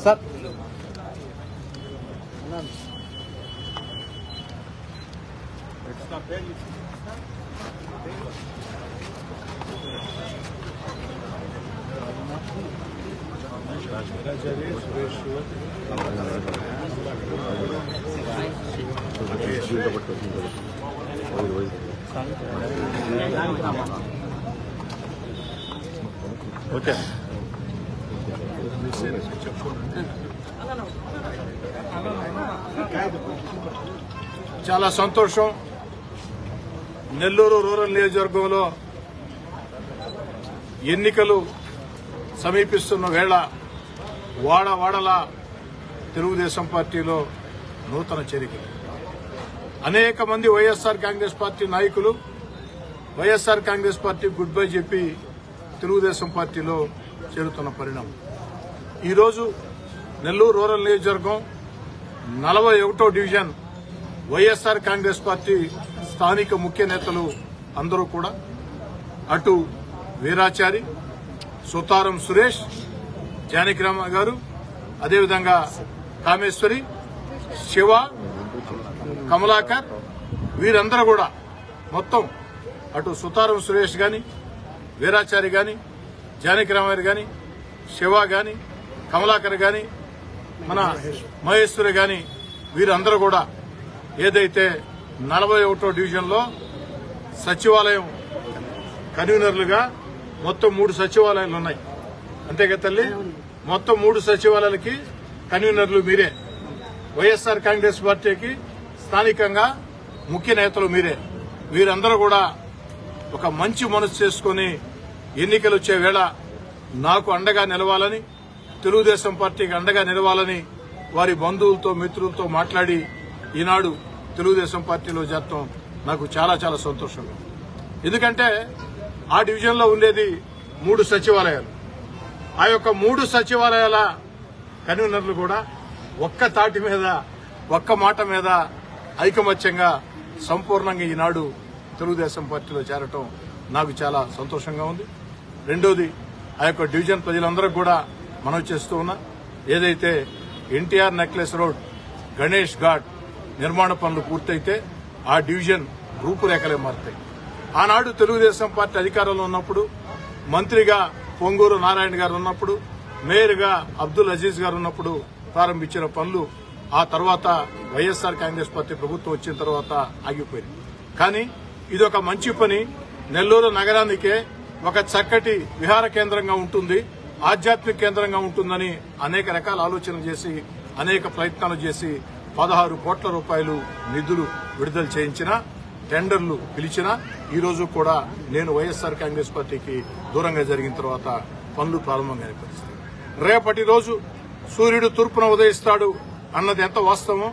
Sir okay చాలా సంతోషం. Nellore rural నియోజకవర్గంలో ఎన్నికలు సమీపిస్తున్న వేళ వాడవాడల తెలుగుదేశం పార్టీలో నూతన చేరికలు. అనేక మంది వైఎస్ఆర్ కాంగ్రెస్ పార్టీ నాయకులు YSR Congress party good bye చెప్పి తెలుగుదేశం పార్టీలో చేరుతున్న పరిణామం. ఈరోజు నెల్లూరు రూరల్ నియోజకవర్గం 41వ డివిజన్ వైఎస్ఆర్ కాంగ్రెస్ పార్టీ స్థానిక ముఖ్య నేతలు అందరూ కూడా అటు వీరాచారి, సుతారం సురేష్, జానకిరామ గారు, అదేవిధంగా కామేశ్వరి, శివ, కమలాకర్ వీరందరూ కూడా మొత్తం అటు సుతారం సురేష్ గాని, వీరాచారి గాని, జానకిరామ గారు గాని, శివ గాని, కమలాకర్ గాని, మన మహేశ్వరి గాని వీరందరూ కూడా ఏదైతే 41వ డివిజన్లో సచివాలయం కన్వీనర్లుగా మొత్తం 3 సచివాలయాలు ఉన్నాయి. అంతేగా తల్లి, మొత్తం 3 సచివాలయాలకి కన్వీనర్లు మీరే. వైఎస్ఆర్ కాంగ్రెస్ పార్టీకి స్థానికంగా ముఖ్య నేతలు మీరే. వీరందరూ కూడా ఒక మంచి మనసు చేసుకుని ఎన్నికలు వచ్చే వేళ నాకు అండగా నిలవాలని, తెలుగుదేశం పార్టీకి అండగా నిలవాలని వారి బంధువులతో మిత్రులతో మాట్లాడి ఈనాడు తెలుగుదేశం పార్టీలో చేరటం నాకు చాలా చాలా సంతోషంగా. ఎందుకంటే ఆ డివిజన్లో ఉండేది 3 సచివాలయాలు. ఆ యొక్క 3 సచివాలయాల కన్వీనర్లు కూడా ఒక్క తాటి మీద ఒక్క మాట మీద ఐకమత్యంగా సంపూర్ణంగా ఈనాడు తెలుగుదేశం పార్టీలో చేరటం నాకు చాలా సంతోషంగా ఉంది. రెండోది, ఆ యొక్క డివిజన్ ప్రజలందరూ కూడా మనం చేస్తూ ఉన్నా ఏదైతే ఎన్టీఆర్ నెక్లెస్ రోడ్ గణేష్ ఘాట్ నిర్మాణ పనులు పూర్తయితే ఆ డివిజన్ రూపురేఖలే మారుతాయి. ఆనాడు తెలుగుదేశం పార్టీ అధికారంలో ఉన్నప్పుడు మంత్రిగా పొంగూరు నారాయణ గారు ఉన్నప్పుడు, మేయర్గా అబ్దుల్ అజీజ్ గారు ఉన్నప్పుడు ప్రారంభించిన పనులు ఆ తర్వాత వైఎస్ఆర్ కాంగ్రెస్ పార్టీ ప్రభుత్వం వచ్చిన తర్వాత ఆగిపోయింది. కానీ ఇదొక మంచి పని. నెల్లూరు నగరానికే ఒక చక్కటి విహార కేంద్రంగా ఉంటుంది, ఆధ్యాత్మిక కేంద్రంగా ఉంటుందని అనేక రకాల ఆలోచనలు చేసి అనేక ప్రయత్నాలు చేసి 16 కోట్ల రూపాయలు నిధులు విడుదల చేయించిన, టెండర్లు పిలిచినా ఈ రోజు కూడా నేను వైఎస్ఆర్ కాంగ్రెస్ పార్టీకి దూరంగా జరిగిన తర్వాత పనులు ప్రారంభంగా పరిస్థితి. రేపటి రోజు సూర్యుడు తూర్పున ఉదయిస్తాడు అన్నది ఎంత వాస్తవం.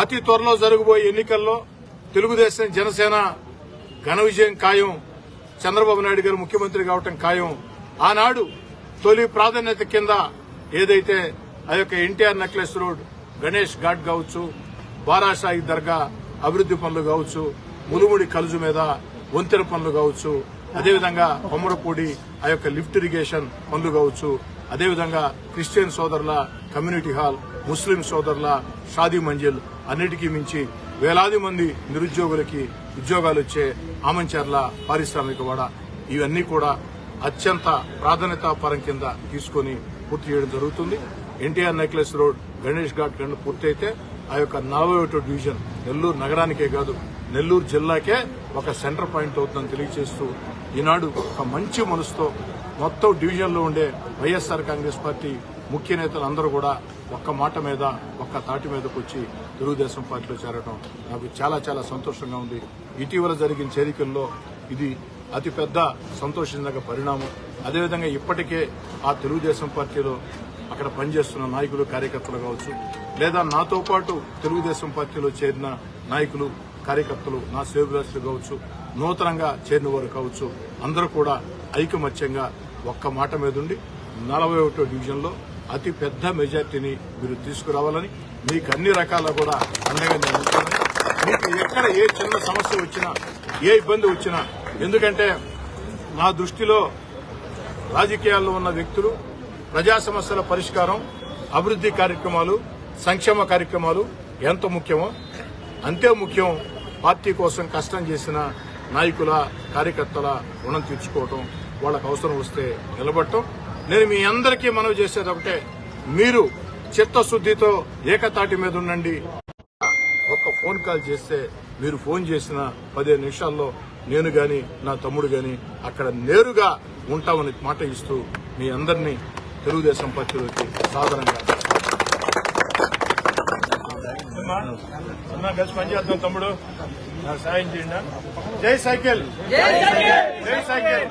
అతి త్వరలో జరగబోయే ఎన్నికల్లో తెలుగుదేశం జనసేన ఘన విజయం ఖాయం. చంద్రబాబు నాయుడు గారు ముఖ్యమంత్రి కావటం ఖాయం. ఆనాడు తొలి ప్రాధాన్యత కింద ఏదైతే ఆ యొక్క ఎన్టీఆర్ నెక్లెస్ రోడ్ గణేష్ ఘాట్ కావచ్చు, బారాషాయి దర్గా అభివృద్ది పనులు కావచ్చు, ములుముడి కలుజు మీద వంతెన పనులు కావచ్చు, అదేవిధంగా కొమ్మరపూడి ఆ యొక్క లిఫ్ట్ ఇరిగేషన్ పనులు కావచ్చు, అదేవిధంగా క్రిస్టియన్ సోదరుల కమ్యూనిటీ హాల్, ముస్లిం సోదరుల షాదీ మంజిల్, అన్నిటికీ మించి వేలాది మంది నిరుద్యోగులకి ఉద్యోగాలు వచ్చే ఆమంచర్ల పారిశ్రామికవాడ ఇవన్నీ కూడా అత్యంత ప్రాధాన్యతాపరం కింద తీసుకుని పూర్తి చేయడం జరుగుతుంది. ఎన్టీఆర్ నెక్లెస్ రోడ్ గణేష్ ఘాట్ గంట పూర్తయితే ఆ యొక్క 41వ డివిజన్ నెల్లూరు నగరానికే కాదు నెల్లూరు జిల్లాకే ఒక సెంటర్ పాయింట్ అవుతుందని తెలియజేస్తూ ఈనాడు ఒక మంచి మనసుతో మొత్తం డివిజన్లో ఉండే వైఎస్ఆర్ కాంగ్రెస్ పార్టీ ముఖ్య నేతలందరూ కూడా ఒక్క మాట మీద ఒక్క తాటి మీదకు వచ్చి తెలుగుదేశం పార్టీలో చేరడం నాకు చాలా చాలా సంతోషంగా ఉంది. ఇటీవల జరిగిన చేరికల్లో ఇది అతిపెద్ద సంతోషించదగ్గ పరిణామం. అదేవిధంగా ఇప్పటికే ఆ తెలుగుదేశం పార్టీలో అక్కడ పనిచేస్తున్న నాయకులు కార్యకర్తలు కావచ్చు, లేదా నాతో పాటు తెలుగుదేశం పార్టీలో చేరిన నాయకులు కార్యకర్తలు నా శ్రేయోభిలాషులు కావచ్చు, నూతనంగా చేరిన వారు కావచ్చు, అందరూ కూడా ఐకమత్యంగా ఒక్క మాట మీద ఉండి 41వ డివిజన్లో అతి పెద్ద మెజార్టీని మీరు తీసుకురావాలని, మీకు అన్ని రకాల కూడా అండగా నేను ఉంటానని, మీకు ఎక్కడ ఏ చిన్న సమస్య వచ్చినా ఏ ఇబ్బంది వచ్చినా, ఎందుకంటే నా దృష్టిలో రాజకీయాల్లో ఉన్న వ్యక్తులు ప్రజా సమస్యల పరిష్కారం అభివృద్ది కార్యక్రమాలు, సంక్షేమ కార్యక్రమాలు ఎంత ముఖ్యమో అంతే ముఖ్యం పార్టీ కోసం కష్టం చేసిన నాయకుల, కార్యకర్తల రుణం తీర్చుకోవటం, వాళ్ళకు అవసరం వస్తే నిలబడటం. నేను మీ అందరికీ మనవి చేసేది ఒకటే, మీరు చిత్తశుద్దితో ఏకతాటి మీద ఉండండి. ఒక్క ఫోన్ కాల్ చేస్తే, మీరు ఫోన్ చేసిన 15 నిమిషాల్లో నేను గాని నా తమ్ముడు గాని అక్కడ నేరుగా ఉంటామని మాట ఇస్తూ మీ అందరినీ తెలుగుదేశం పార్టీలోకి సాధారణంగా కలిసి పనిచేద్దాం. తమ్ముడు నాకు సాయం చేయండి. జై సైకిల్, జై సైకిల్, జై సైకిల్.